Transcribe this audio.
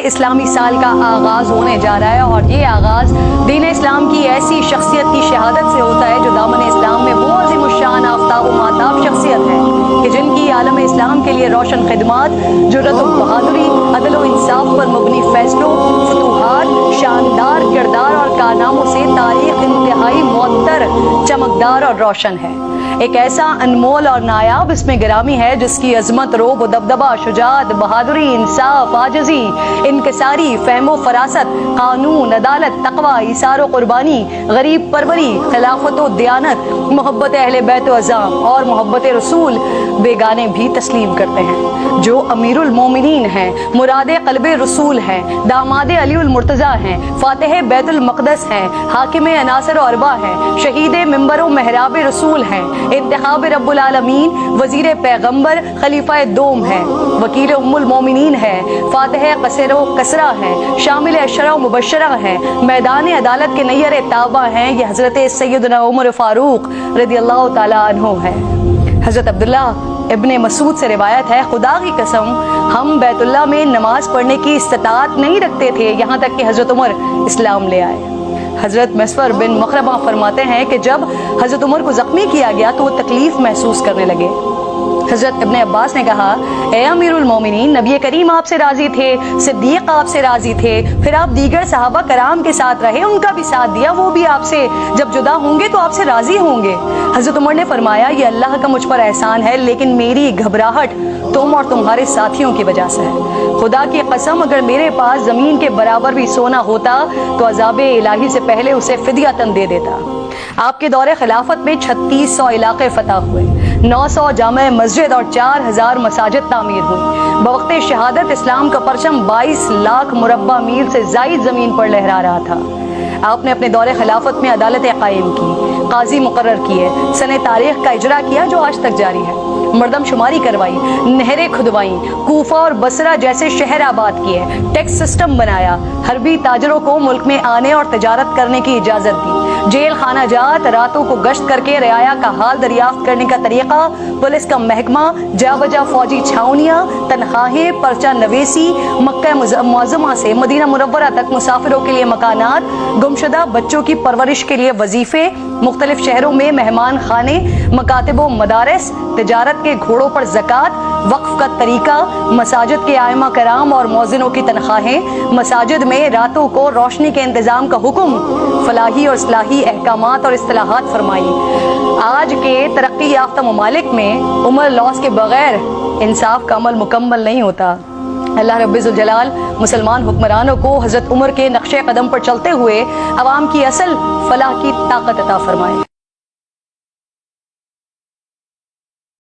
اسلامی سال کا آغاز ہونے جا رہا ہے، اور یہ آغاز دین اسلام کی ایسی شخصیت کی شہادت سے ہوتا ہے جو دامن اسلام میں وہ عظیم الشان آفتاب و ماتاب شخصیت ہے کہ جن کی عالم اسلام کے لیے روشن خدمات، جرأت و بہادری، عدل و انصاف پر مبنی فیصلوں، فتوحات، شاندار کردار اور کارناموں سے تاریخ انتہائی معطر، چمکدار اور روشن ہے۔ ایک ایسا انمول اور نایاب اس میں گرامی ہے جس کی عظمت، روب و دبدبہ، شجاعت، بہادری، انصاف، عاجزی، انکساری، فہم و فراست، قانون، عدالت، تقوی، ایثار و قربانی، غریب پروری، خلافت و دیانت، محبت اہل بیت و عظام اور محبت رسول بیگانے بھی تسلیم کرتے ہیں۔ جو امیر المومنین ہیں، مراد قلب رسول ہیں، داماد علی المرتضیٰ ہیں، فاتح بیت المقدس ہیں، حاکم عناصر و اربا ہیں، شہید منبر و محراب رسول ہیں، انتخاب رب العالمین، وزیر پیغمبر، خلیفہ دوم ہیں، وکیل ام المومنین ہے، فاتح قصر و کسرہ ہیں، شامل اشرہ و مبشرہ ہیں، میدان عدالت کے نیر تابہ ہیں، یہ حضرت سیدنا عمر فاروق رضی اللہ تعالی عنہ ہے۔ حضرت عبداللہ ابن مسعود سے روایت ہے، خدا کی قسم ہم بیت اللہ میں نماز پڑھنے کی استطاعت نہیں رکھتے تھے یہاں تک کہ حضرت عمر اسلام لے آئے۔ حضرت مسور بن مخرمہ فرماتے ہیں کہ جب حضرت عمر کو زخمی کیا گیا تو وہ تکلیف محسوس کرنے لگے۔ حضرت ابن عباس نے کہا، اے امیر المومنین، نبی کریم آپ سے راضی تھے، صدیق آپ سے راضی تھے، پھر آپ دیگر صحابہ کرام کے ساتھ رہے، ان کا بھی ساتھ دیا، وہ بھی آپ سے جب جدا ہوں گے تو آپ سے راضی ہوں گے۔ حضرت عمر نے فرمایا، یہ اللہ کا مجھ پر احسان ہے، لیکن میری گھبراہٹ تم اور تمہارے ساتھیوں کی وجہ سے ہے۔ خدا کی قسم اگر میرے پاس زمین کے برابر بھی سونا ہوتا تو عذاب الہی سے پہلے اسے فدیۃً دے دیتا۔ آپ کے دور خلافت میں 3600 علاقے فتح ہوئے، 900 جامع مسجد اور 4000 مساجد تعمیر ہوئی۔ بوقت شہادت اسلام کا پرچم 22 لاکھ مربع میل سے زائد زمین پر لہرا رہا تھا۔ آپ نے اپنے دور خلافت میں عدالتیں قائم کی، قاضی مقرر کیے، سن تاریخ کا اجرا کیا جو آج تک جاری ہے، مردم شماری کروائی، نہریں کھدوائیں، کوفہ اور بصرہ جیسے شہر آباد کیے، ٹیکس سسٹم بنایا، حربی تاجروں کو ملک میں آنے اور تجارت کرنے کی اجازت دی، جیل خانہ جات، راتوں کو گشت کر کے رعایا کا حال دریافت کرنے کا طریقہ، پولیس کا محکمہ، جا بجا فوجی چھاونیاں، تنخواہیں، پرچہ نویسی، مکہ معظمہ سے مدینہ منورہ تک مسافروں کے لیے مکانات، گمشدہ بچوں کی پرورش کے لیے وظیفے، مختلف شہروں میں مہمان خانے، مکاتب و مدارس، تجارت کے گھوڑوں پر زکوٰۃ، وقف کا طریقہ، مساجد کے ائمہ کرام اور مؤذنوں کی تنخواہیں، مساجد میں راتوں کو روشنی کے انتظام کا حکم، فلاحی اور اصلاحی احکامات اور اصطلاحات فرمائی۔ آج کے ترقی یافتہ ممالک میں عمر لاس کے بغیر انصاف کا عمل مکمل نہیں ہوتا۔ اللہ رب الجلال مسلمان حکمرانوں کو حضرت عمر کے نقش قدم پر چلتے ہوئے عوام کی اصل فلاح کی طاقت عطا فرمائے۔